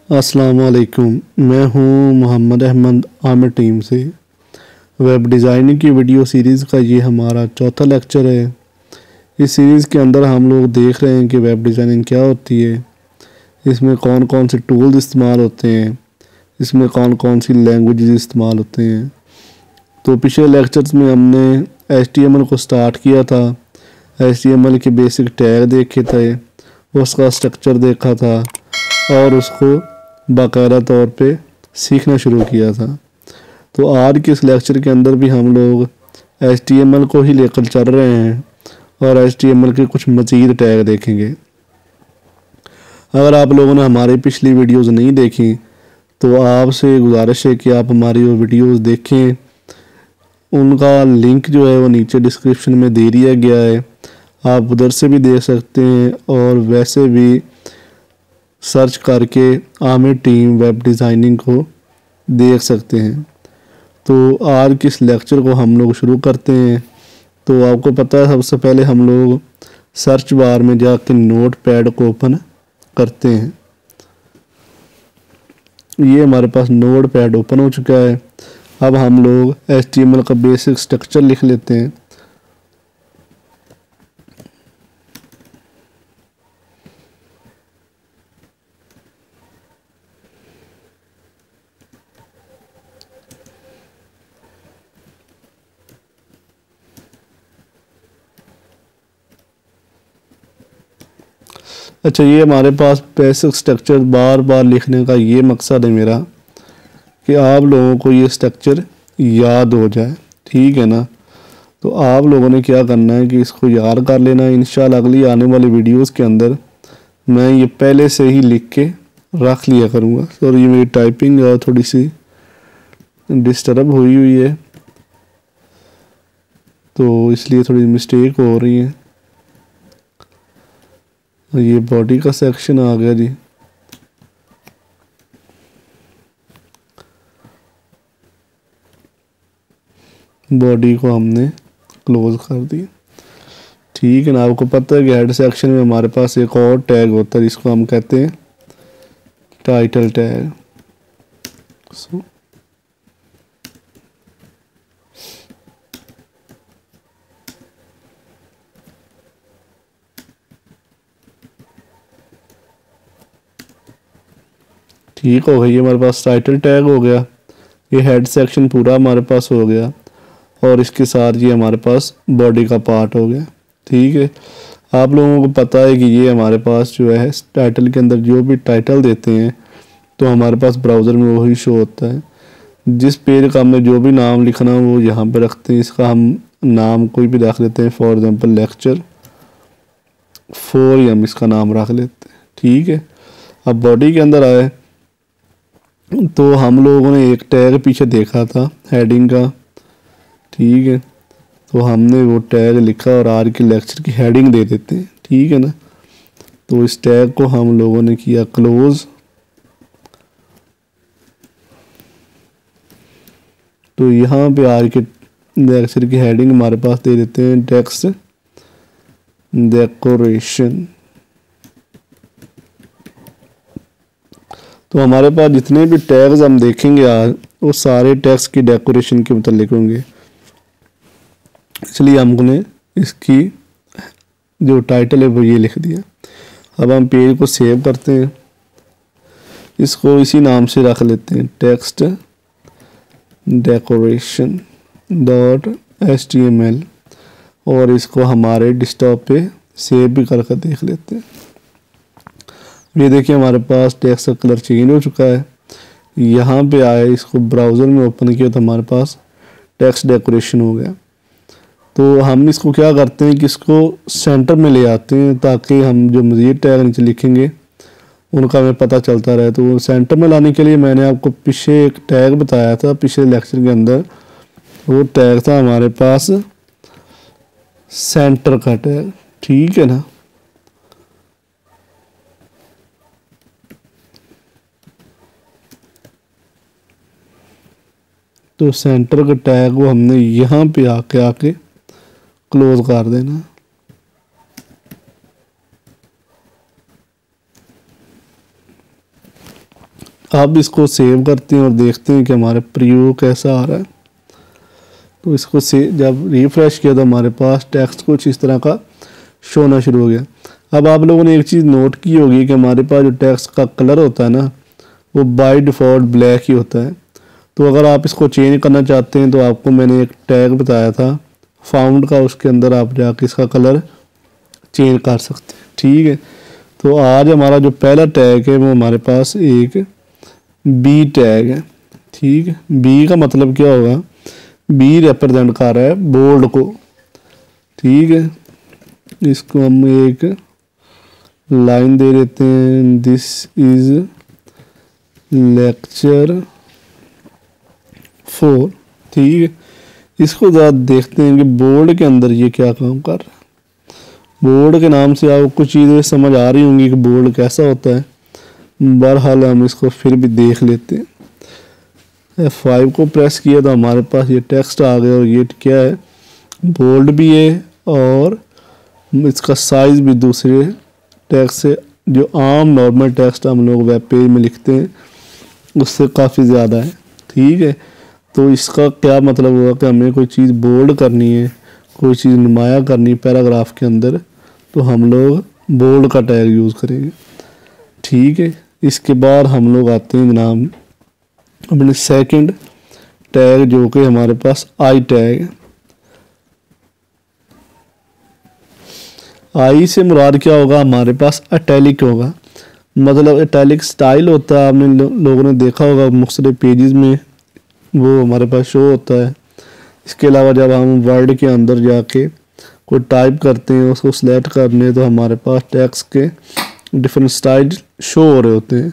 अस्सलाम वालेकुम। मैं हूं मोहम्मद अहमद आमिर टीम से। वेब डिज़ाइनिंग की वीडियो सीरीज़ का ये हमारा चौथा लेक्चर है। इस सीरीज़ के अंदर हम लोग देख रहे हैं कि वेब डिज़ाइनिंग क्या होती है, इसमें कौन कौन से टूल्स इस्तेमाल होते हैं, इसमें कौन कौन सी लैंग्वेजेस इस्तेमाल होते हैं। तो पिछले लेक्चर्स में हमने HTML को स्टार्ट किया था, HTML के बेसिक टैग देखे थे, उसका स्ट्रक्चर देखा था और उसको बाकायदा तौर पे सीखना शुरू किया था। तो आज के इस लेक्चर के अंदर भी हम लोग HTML को ही लेकर चल रहे हैं और HTML के कुछ मज़ीद टैग देखेंगे। अगर आप लोगों ने हमारी पिछली वीडियोस नहीं देखी तो आपसे गुजारिश है कि आप हमारी वो वीडियोस देखें। उनका लिंक जो है वो नीचे डिस्क्रिप्शन में दे दिया गया है, आप उधर से भी देख सकते हैं और वैसे भी सर्च करके आमिर टीम वेब डिज़ाइनिंग को देख सकते हैं। तो आज के इस लेक्चर को हम लोग शुरू करते हैं। तो आपको पता है सबसे पहले हम लोग सर्च बार में जाके नोट पैड को ओपन करते हैं। ये हमारे पास नोट पैड ओपन हो चुका है। अब हम लोग HTML का बेसिक स्ट्रक्चर लिख लेते हैं। अच्छा, ये हमारे पास बेसिक स्ट्रक्चर बार बार लिखने का ये मकसद है मेरा कि आप लोगों को ये स्ट्रक्चर याद हो जाए, ठीक है ना। तो आप लोगों ने क्या करना है कि इसको याद कर लेना है। इंशाल्लाह अगली आने वाली वीडियोस के अंदर मैं ये पहले से ही लिख के रख लिया करूँगा। और ये मेरी टाइपिंग थोड़ी सी डिस्टर्ब हुई है, तो इसलिए थोड़ी मिस्टेक हो रही है। ये बॉडी का सेक्शन आ गया जी। बॉडी को हमने क्लोज कर दिया, ठीक है ना। आपको पता है कि हेड सेक्शन में हमारे पास एक और टैग होता है जिसको हम कहते हैं टाइटल टैग। ठीक हो गई, हमारे पास टाइटल टैग हो गया। ये हेड सेक्शन पूरा हमारे पास हो गया और इसके साथ ये हमारे पास बॉडी का पार्ट हो गया, ठीक है। आप लोगों को पता है कि ये हमारे पास जो है टाइटल के अंदर जो भी टाइटल देते हैं तो हमारे पास ब्राउज़र में वही शो होता है। जिस पेज का हमने जो भी नाम लिखना वो यहाँ पे रखते हैं। इसका हम नाम कोई भी रख लेते हैं, फॉर एग्जांपल लेक्चर 4 हम इसका नाम रख लेते हैं, ठीक है। अब बॉडी के अंदर आए तो हम लोगों ने एक टैग पीछे देखा था हेडिंग का, ठीक है। तो हमने वो टैग लिखा और आज के लेक्चर की हेडिंग दे देते हैं, ठीक है ना। तो इस टैग को हम लोगों ने किया क्लोज। तो यहाँ पे आज के लेक्चर की हेडिंग हमारे पास दे देते हैं टेक्स्ट डेकोरेशन। तो हमारे पास जितने भी टैग्स हम देखेंगे आज वो सारे टैग्स की डेकोरेशन के मतलब होंगे, इसलिए हमने इसकी जो टाइटल है वो ये लिख दिया। अब हम पेज को सेव करते हैं, इसको इसी नाम से रख लेते हैं टेक्स्ट डेकोरेशन .html और इसको हमारे डेस्कटॉप पे सेव भी करके देख लेते हैं। ये देखिए हमारे पास टेक्स्ट का कलर चेंज हो चुका है। यहाँ पे आए, इसको ब्राउज़र में ओपन किया तो हमारे पास टेक्स्ट डेकोरेशन हो गया। तो हम इसको क्या करते हैं कि इसको सेंटर में ले आते हैं ताकि हम जो मज़ीद टैग नीचे लिखेंगे उनका हमें पता चलता रहे। तो सेंटर में लाने के लिए मैंने आपको पीछे एक टैग बताया था पिछले लेक्चर के अंदर। वो टैग था हमारे पास सेंटर का टैग, ठीक है ना। तो सेंटर के टैग को हमने यहाँ पे आके क्लोज कर देना। अब इसको सेव करते हैं और देखते हैं कि हमारे प्रीव्यू कैसा आ रहा है। तो इसको जब रिफ़्रेश किया तो हमारे पास टेक्स्ट कुछ इस तरह का शो होना शुरू हो गया। अब आप लोगों ने एक चीज़ नोट की होगी कि हमारे पास जो टेक्स्ट का कलर होता है ना, वो बाय डिफ़ॉल्ट ब्लैक ही होता है। तो अगर आप इसको चेंज करना चाहते हैं तो आपको मैंने एक टैग बताया था फाउंड का, उसके अंदर आप जाके इसका कलर चेंज कर सकते हैं। ठीक है, तो आज हमारा जो पहला टैग है वो हमारे पास एक बी टैग है। ठीक है, बी का मतलब क्या होगा, बी रिप्रेजेंट कर रहा है बोल्ड को। ठीक है, इसको हम एक लाइन दे देते हैं, दिस इज लेक्चर 4। ठीक है, इसको ज़रा देखते हैं कि बोर्ड के अंदर ये क्या काम कर रहा है। बोर्ड के नाम से आपको कुछ चीज़ें समझ आ रही होंगी कि बोर्ड कैसा होता है। बहरहाल हम इसको फिर भी देख लेते हैं। F5 को प्रेस किया तो हमारे पास ये टेक्स्ट आ गया और ये क्या है, बोल्ड भी है और इसका साइज़ भी दूसरे टेक्स्ट से, जो आम नॉर्मल टेक्स्ट हम लोग वेब पेज में लिखते हैं उससे काफ़ी ज़्यादा है। ठीक है, तो इसका क्या मतलब हुआ कि हमें कोई चीज़ बोल्ड करनी है, कोई चीज़ नुमाया करनी है पैराग्राफ के अंदर, तो हम लोग बोल्ड का टैग यूज़ करेंगे। ठीक है, इसके बाद हम लोग आते हैं जनाब अपने सेकंड टैग, जो कि हमारे पास आई टैग है। आई से मुराद क्या होगा, हमारे पास इटैलिक होगा। मतलब इटैलिक स्टाइल होता है, आपने लोगों ने देखा होगा मुख्तलिफ पेजेस में वो हमारे पास शो होता है। इसके अलावा जब हम वर्ड के अंदर जाके कोई टाइप करते हैं, उसको सिलेक्ट करने, तो हमारे पास टेक्स्ट के डिफरेंट स्टाइल शो हो रहे होते हैं,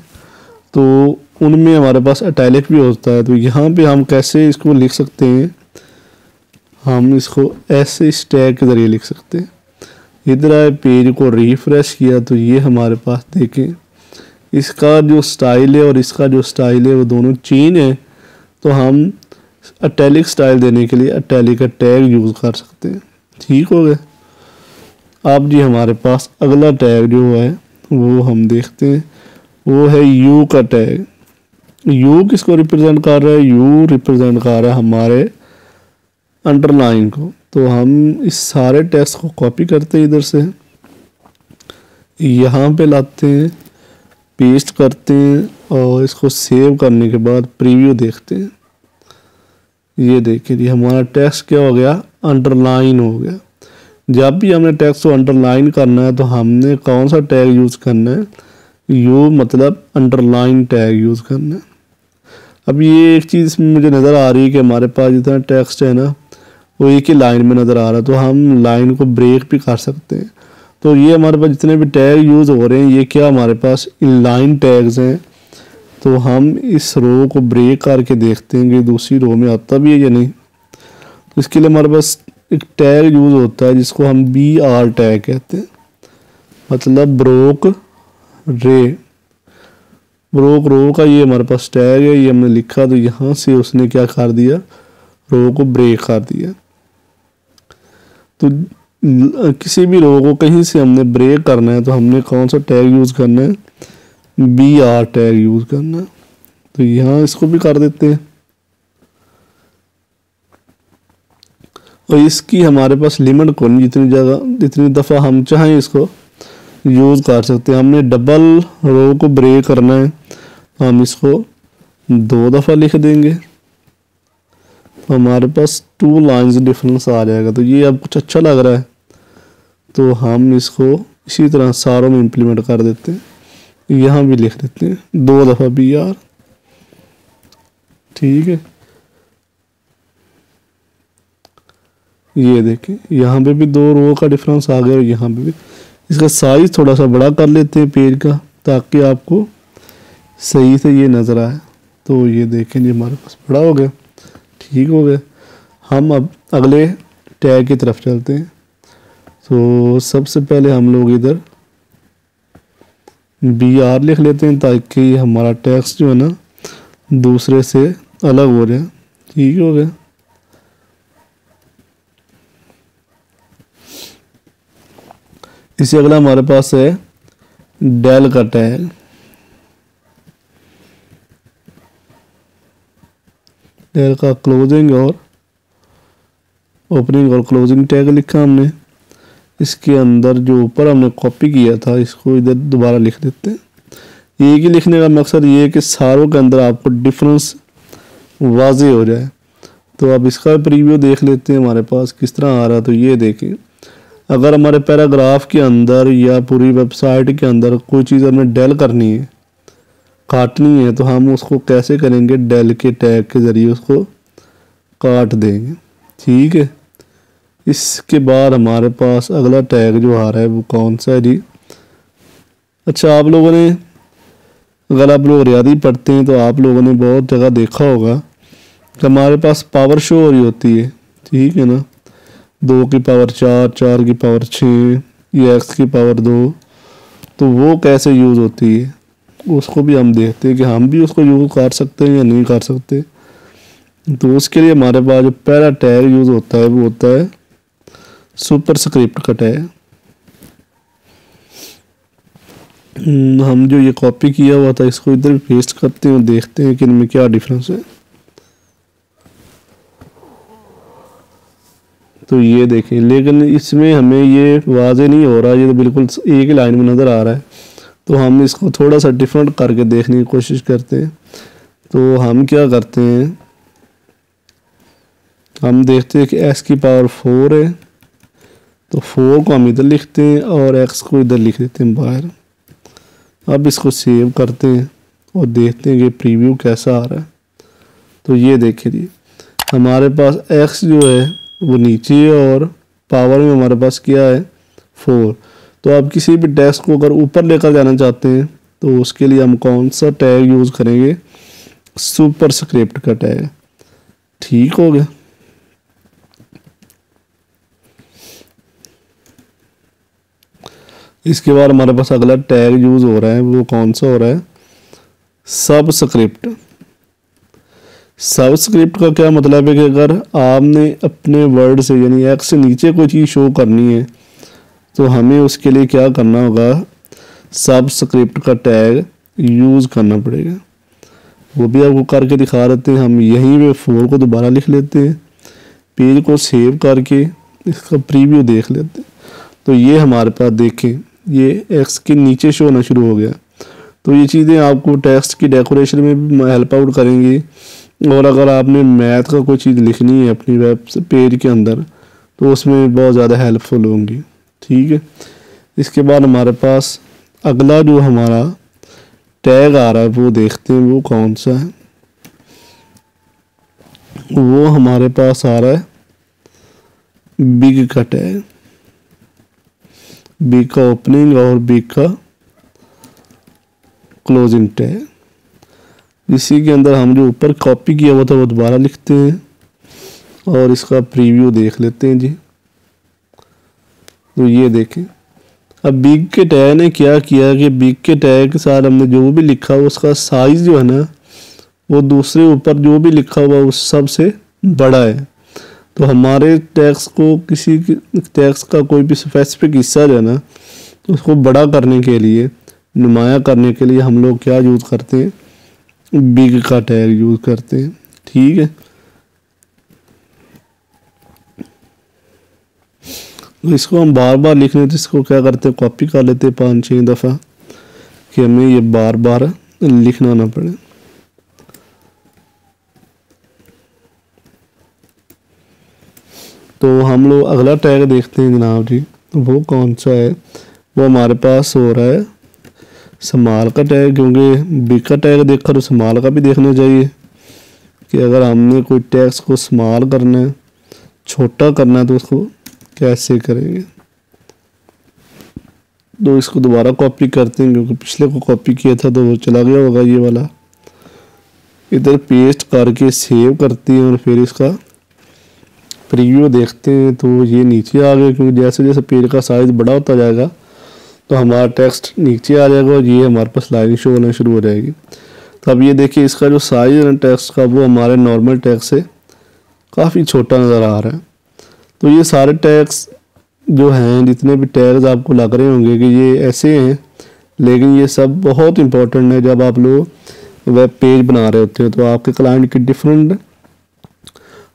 तो उनमें हमारे पास इटैलिक भी होता है। तो यहाँ पे हम कैसे इसको लिख सकते हैं, हम इसको ऐसे इस टैग के ज़रिए लिख सकते हैं। इधर आए, पेज को रिफ्रेश किया तो ये हमारे पास देखें इसका जो स्टाइल है और इसका जो स्टाइल है वो दोनों चेंज है। तो हम इटैलिक स्टाइल देने के लिए इटैलिक का टैग यूज़ कर सकते हैं। ठीक हो गया। अब जी हमारे पास अगला टैग जो है वो हम देखते हैं, वो है यू का टैग। यू किसको रिप्रेजेंट कर रहा है, यू रिप्रेजेंट कर रहा है हमारे अंडरलाइन को। तो हम इस सारे टेक्स्ट को कॉपी करते हैं, इधर से यहाँ पे लाते हैं, पेस्ट करते हैं और इसको सेव करने के बाद प्रीव्यू देखते हैं। ये देखिए जी हमारा टेक्स्ट क्या हो गया, अंडरलाइन हो गया। जब भी हमने टेक्स्ट को अंडरलाइन करना है तो हमने कौन सा टैग यूज़ करना है, यू मतलब अंडरलाइन टैग यूज़ करना है। अब ये एक चीज़ मुझे नज़र आ रही है कि हमारे पास जितना टेक्स्ट है ना वो एक ही लाइन में नज़र आ रहा है, तो हम लाइन को ब्रेक भी कर सकते हैं। तो ये हमारे पास जितने भी टैग यूज़ हो रहे हैं ये क्या हमारे पास इनलाइन टैग्स हैं। तो हम इस रो को ब्रेक करके देखते हैं कि दूसरी रो में आता भी है या नहीं। तो इसके लिए हमारे पास एक टैग यूज़ होता है जिसको हम BR टैग कहते हैं, मतलब ब्रोक रो का ये हमारे पास टैग है। ये हमने लिखा तो यहाँ से उसने क्या कर दिया, रो को ब्रेक कर दिया। तो किसी भी रो को कहीं से हमने ब्रेक करना है तो हमने कौन सा टैग यूज़ करना है, BR टैग यूज़ करना है। तो यहाँ इसको भी कर देते हैं और इसकी हमारे पास लिमिट को नहीं, जितनी दफ़ा हम चाहें इसको यूज़ कर सकते हैं। हमने डबल रो को ब्रेक करना है, हम इसको 2 दफ़ा लिख देंगे, हमारे पास 2 लाइंस डिफरेंस आ जाएगा। तो ये अब कुछ अच्छा लग रहा है तो हम इसको इसी तरह सारों में इम्प्लीमेंट कर देते हैं। यहाँ भी लिख देते हैं 2 दफ़ा BR। ठीक है, ये देखें यहाँ पे भी 2 रो का डिफरेंस आ गया और यहाँ पे भी। इसका साइज़ थोड़ा सा बड़ा कर लेते हैं पेज का ताकि आपको सही से ये नज़र आए। तो ये देखें जी हमारे पास बड़ा हो गया। ठीक हो गया। हम अब अगले टैग की तरफ चलते हैं। तो सबसे पहले हम लोग इधर BR लिख लेते हैं ताकि हमारा टेक्स्ट जो है ना दूसरे से अलग हो जाए। ठीक हो गया। इससे अगला हमारे पास है डेल का टैग। डेल का क्लोजिंग और ओपनिंग और क्लोजिंग टैग लिखा हमने। इसके अंदर जो ऊपर हमने कॉपी किया था इसको इधर दोबारा लिख देते हैं। एक ही लिखने का मकसद ये है कि सारों के अंदर आपको डिफरेंस वाज़े हो जाए। तो अब इसका प्रीव्यू देख लेते हैं हमारे पास किस तरह आ रहा है। तो ये देखें, अगर हमारे पैराग्राफ के अंदर या पूरी वेबसाइट के अंदर कोई चीज़ हमें डेल करनी है, काटनी है, तो हम उसको कैसे करेंगे, डेल के टैग के ज़रिए उसको काट देंगे। ठीक है। इसके बाद हमारे पास अगला टैग जो आ रहा है वो कौन सा है जी। अच्छा, आप लोगों ने, अगर आप लोग रियादी पढ़ते हैं तो आप लोगों ने बहुत जगह देखा होगा कि हमारे पास पावर शो हो रही होती है। ठीक है ना, 2 की पावर 4, 4 की पावर 6 या x की पावर 2। तो वो कैसे यूज़ होती है उसको भी हम देखते हैं कि हम भी उसको यूज़ कर सकते हैं या नहीं कर सकते। तो उसके लिए हमारे पास जो पहला टैग यूज़ होता है वो होता है सुपरस्क्रिप्ट का टैग। हम जो ये कॉपी किया हुआ था इसको इधर पेस्ट करते हैं और देखते हैं कि इनमें क्या डिफरेंस है। तो ये देखें, लेकिन इसमें हमें ये वाज़े नहीं हो रहा, ये तो बिल्कुल एक ही लाइन में नज़र आ रहा है। तो हम इसको थोड़ा सा डिफरेंट करके देखने की कोशिश करते हैं। तो हम क्या करते हैं, हम देखते हैं कि x की पावर 4 है, तो 4 को हम इधर लिखते हैं और x को इधर लिख देते हैं बाहर। अब इसको सेव करते हैं और देखते हैं कि प्रीव्यू कैसा आ रहा है। तो ये देखिए जी, हमारे पास x जो है वो नीचे है और पावर में हमारे पास क्या है 4। तो आप किसी भी टेक्स्ट को अगर ऊपर लेकर जाना चाहते हैं तो उसके लिए हम कौन सा टैग यूज़ करेंगे, सुपरस्क्रिप्ट का टैग। ठीक हो गया। इसके बाद हमारे पास अगला टैग यूज़ हो रहा है वो कौन सा हो रहा है, सबस्क्रिप्ट। सबस्क्रिप्ट का क्या मतलब है कि अगर आपने अपने वर्ड से यानी x से नीचे कोई चीज़ शो करनी है तो हमें उसके लिए क्या करना होगा, सबस्क्रिप्ट का टैग यूज़ करना पड़ेगा। वो भी आपको करके दिखा देते हैं। हम यहीं पे 4 को दोबारा लिख लेते हैं, पेज को सेव करके इसका प्रीव्यू देख लेते हैं। तो ये हमारे पास देखें, ये x के नीचे शो होना शुरू हो गया। तो ये चीज़ें आपको टेक्स्ट की डेकोरेशन में भी हेल्प आउट करेंगी। और अगर आपने मैथ का कोई चीज़ लिखनी है अपनी वेब पेज के अंदर तो उसमें बहुत ज़्यादा हेल्पफुल होंगी। ठीक है। इसके बाद हमारे पास अगला जो हमारा टैग आ रहा है वो देखते हैं वो कौन सा है। वो हमारे पास आ रहा है बिग का टैग। बिग का ओपनिंग और बिग का क्लोजिंग टैग। इसी के अंदर हम जो ऊपर कॉपी किया हुआ था वो दोबारा लिखते हैं और इसका प्रीव्यू देख लेते हैं जी। तो ये देखें, अब बिग के टैग ने क्या किया कि बिग के टैग के साथ हमने जो भी लिखा हुआ उसका साइज़ जो है ना वो दूसरे ऊपर जो भी लिखा हुआ उस सबसे बड़ा है। तो हमारे टैक्स को किसी टैक्स का कोई भी स्पेसिफिक हिस्सा जो है ना उसको बड़ा करने के लिए, नुमाया करने के लिए हम लोग क्या यूज़ करते हैं, बिग का टैग यूज़ करते हैं। ठीक है। तो इसको हम बार बार लिख लेते, इसको क्या करते हैं, कॉपी कर लेते हैं 5-6 दफ़ा कि हमें ये बार बार लिखना ना पड़े। तो हम लोग अगला टैग देखते हैं जनाब जी। वो कौन सा है, वो हमारे पास हो रहा है स्मॉल का टैग। क्योंकि बिग का टैग देखकर तो स्मॉल का भी देखना चाहिए कि अगर हमने कोई टेक्स्ट को स्मॉल करना है, छोटा करना है, तो उसको कैसे करेंगे। तो इसको दोबारा कॉपी करते हैं क्योंकि पिछले को कॉपी किया था तो वो चला गया होगा ये वाला। इधर पेस्ट करके सेव करते हैं और फिर इसका प्रीव्यू देखते हैं तो ये नीचे आ गया। क्योंकि जैसे जैसे पेज का साइज़ बड़ा होता जाएगा तो हमारा टेक्स्ट नीचे आ जाएगा और ये हमारे पास लाइन शो होना शुरू हो जाएगी। तो अब ये देखिए, इसका जो साइज़ है टेक्स्ट का वो हमारे नॉर्मल टेक्स्ट से काफ़ी छोटा नज़र आ रहा है। तो ये सारे टैग्स जो हैं, जितने भी टैग्स आपको लग रहे होंगे कि ये ऐसे हैं, लेकिन ये सब बहुत इंपॉर्टेंट है। जब आप लोग वेब पेज बना रहे होते हैं तो आपके क्लाइंट की डिफरेंट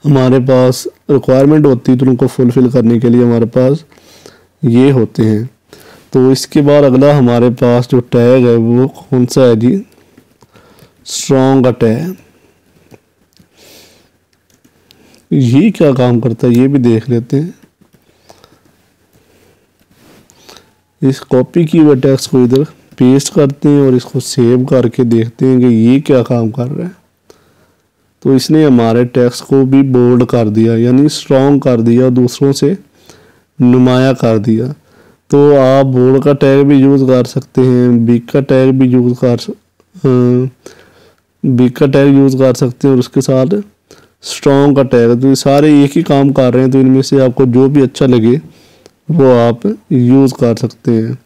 हमारे पास रिक्वायरमेंट होती है तो उनको फुलफ़िल करने के लिए हमारे पास ये होते हैं। तो इसके बाद अगला हमारे पास जो टैग है वो कौन सा है जी, स्ट्रॉन्ग का टैग। ये क्या काम करता है ये भी देख लेते हैं। इस कॉपी की हुए टेक्स्ट को इधर पेस्ट करते हैं और इसको सेव करके देखते हैं कि ये क्या काम कर रहा है। तो इसने हमारे टेक्स्ट को भी बोल्ड कर दिया, यानी स्ट्रॉन्ग कर दिया, दूसरों से नुमाया कर दिया। तो आप बोल्ड का टैग भी यूज़ कर सकते हैं, बिग का टैग भी यूज़ कर सकते हैं और उसके साथ स्ट्रॉन्ग का टैग। तो ये सारे एक ही काम कर रहे हैं, तो इनमें से आपको जो भी अच्छा लगे वो आप यूज़ कर सकते हैं।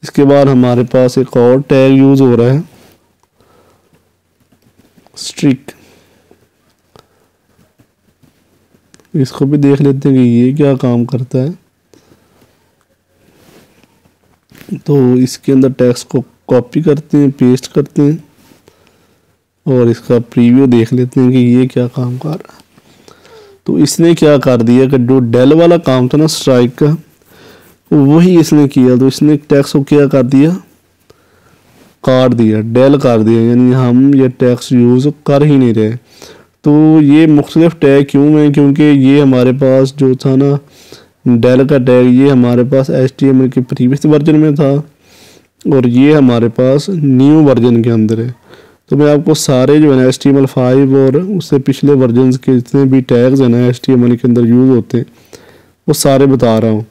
इसके बाद हमारे पास एक और टैग यूज़ हो रहा है, स्ट्रिक। इसको भी देख लेते हैं कि ये क्या काम करता है। तो इसके अंदर टेक्स्ट को कॉपी करते हैं, पेस्ट करते हैं और इसका प्रीव्यू देख लेते हैं कि ये क्या काम कर रहा है। तो इसने क्या कर दिया कि जो डेल वाला काम था ना स्ट्राइक का, वही इसने किया। तो इसने टेक्स्ट को क्या कर दिया, काट दिया, डेल कर दिया, यानी हम ये टेक्स्ट यूज़ कर ही नहीं रहे। तो ये मुख्तलिफ टैग क्यों हैं, क्योंकि ये हमारे पास जो था ना डेल का टैग, ये हमारे पास HTML के प्रीवियस वर्जन में था और ये हमारे पास न्यू वर्जन के अंदर है। तो मैं आपको सारे जो है ना HTML5 और उससे पिछले वर्जन के जितने भी टैग्स हैं ना HTML के अंदर यूज़ होते हैं वो सारे बता रहा हूँ।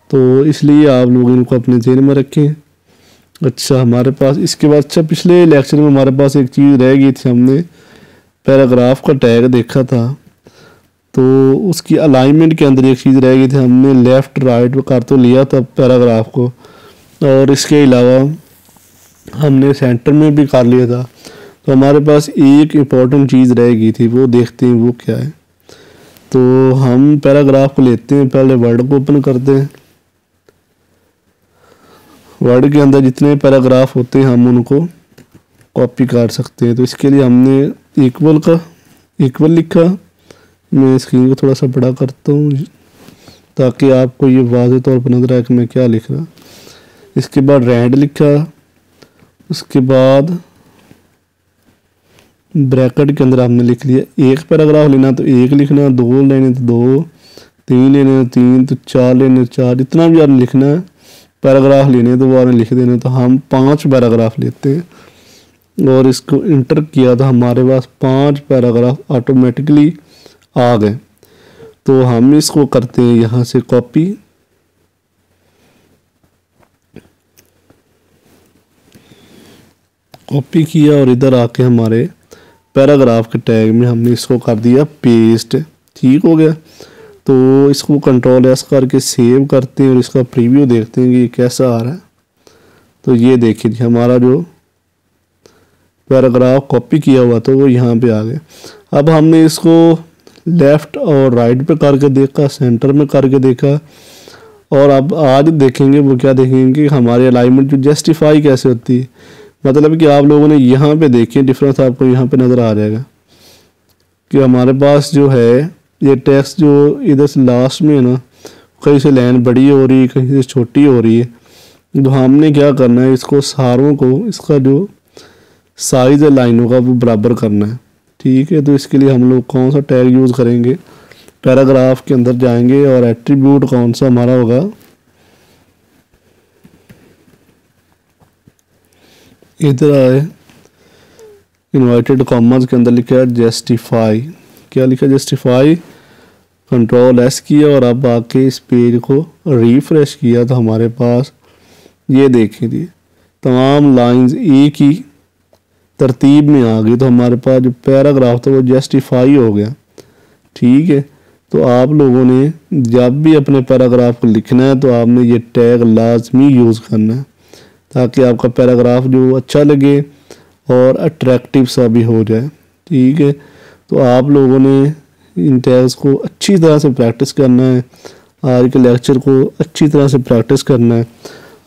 तो इसलिए आप लोग इनको अपने ज़हन में रखें। अच्छा, हमारे पास इसके बाद पिछले लेक्चर में हमारे पास एक चीज़ रह गई थी, हमने पैराग्राफ का टैग देखा था। तो उसकी अलाइनमेंट के अंदर एक चीज़ रह गई थी, हमने लेफ़्ट राइट कर तो लिया था पैराग्राफ को, और इसके अलावा हमने सेंटर में भी कर लिया था। तो हमारे पास एक इम्पॉर्टेंट चीज़ रह गई थी, वो देखते हैं वो क्या है। तो हम पैराग्राफ को लेते हैं, पहले वर्ड को ओपन करते हैं। वर्ड के अंदर जितने पैराग्राफ होते हैं हम उनको कॉपी कर सकते हैं। तो इसके लिए हमने इक्वल लिखा। मैं स्क्रीन को थोड़ा सा बड़ा करता हूँ ताकि आपको ये वाज़ेह तौर पर नजर आए कि मैं क्या लिख रहा। इसके बाद रेंड लिखा, उसके बाद ब्रैकेट के अंदर हमने लिख लिया, एक पैराग्राफ लेना तो एक लिखना, दो लेने तो दो, तीन लेने तो तीन, तो चार लेने तो चार, जितना भी आपने लिखना है पैराग्राफ लेने तो वो आपने लिख देने। तो हम 5 पैराग्राफ लेते हैं और इसको इंटर किया तो हमारे पास 5 पैराग्राफ ऑटोमेटिकली आ गए। तो हम इसको करते हैं यहाँ से कॉपी, किया और इधर आके हमारे पैराग्राफ के टैग में हमने इसको कर दिया पेस्ट। ठीक हो गया। तो इसको Ctrl+S करके सेव करते हैं और इसका प्रीव्यू देखते हैं कि ये कैसा आ रहा है। तो ये देखिए हमारा जो पैराग्राफ कॉपी किया हुआ था वो यहाँ पे आ गया। अब हमने इसको लेफ़्ट और राइट पे करके देखा, सेंटर में करके देखा, और अब आज देखेंगे वो क्या देखेंगे कि हमारी अलाइनमेंट जो जस्टिफाई कैसे होती है। मतलब कि आप लोगों ने यहाँ पे देखिए डिफरेंस आपको यहाँ पे नज़र आ जाएगा कि हमारे पास जो है ये टेक्स्ट जो इधर से लास्ट में है ना, कहीं से लाइन बड़ी हो रही है, कहीं से छोटी हो रही है। तो हमने क्या करना है, इसको सारों को इसका जो साइज़ है लाइनों का वो बराबर करना है। ठीक है। तो इसके लिए हम लोग कौन सा टैग यूज़ करेंगे, पैराग्राफ के अंदर जाएंगे और एट्रीब्यूट कौन सा हमारा होगा, इधर आए इन्वर्टेड कॉमर्स के अंदर लिखा है जस्टिफाई। क्या लिखा, जस्टिफाई। Ctrl+S किया और अब आके इस पेज को रिफ्रेश किया तो हमारे पास ये देखिए तमाम लाइंस एक ही तरतीब में आ गई। तो हमारे पास जो पैराग्राफ था वो जस्टिफाई हो गया। ठीक है। तो आप लोगों ने जब भी अपने पैराग्राफ को लिखना है तो आपने ये टैग लाजमी यूज़ करना है ताकि आपका पैराग्राफ जो अच्छा लगे और अट्रैक्टिव सा भी हो जाए। ठीक है। तो आप लोगों ने इन टैग्स को अच्छी तरह से प्रैक्टिस करना है, आज के लेक्चर को अच्छी तरह से प्रैक्टिस करना है।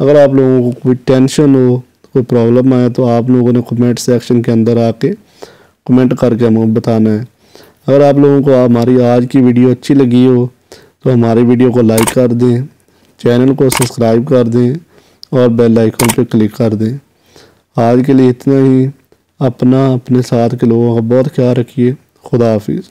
अगर आप लोगों को कोई टेंशन हो, कोई प्रॉब्लम आए तो आप लोगों ने कमेंट सेक्शन के अंदर आके कमेंट करके हमें बताना है। अगर आप लोगों को हमारी आज की वीडियो अच्छी लगी हो तो हमारी वीडियो को लाइक कर दें, चैनल को सब्सक्राइब कर दें और बेल आइकन पर क्लिक कर दें। आज के लिए इतना ही। अपने साथ के लोगों का बहुत ख्याल रखिए। खुदा हाफिज़।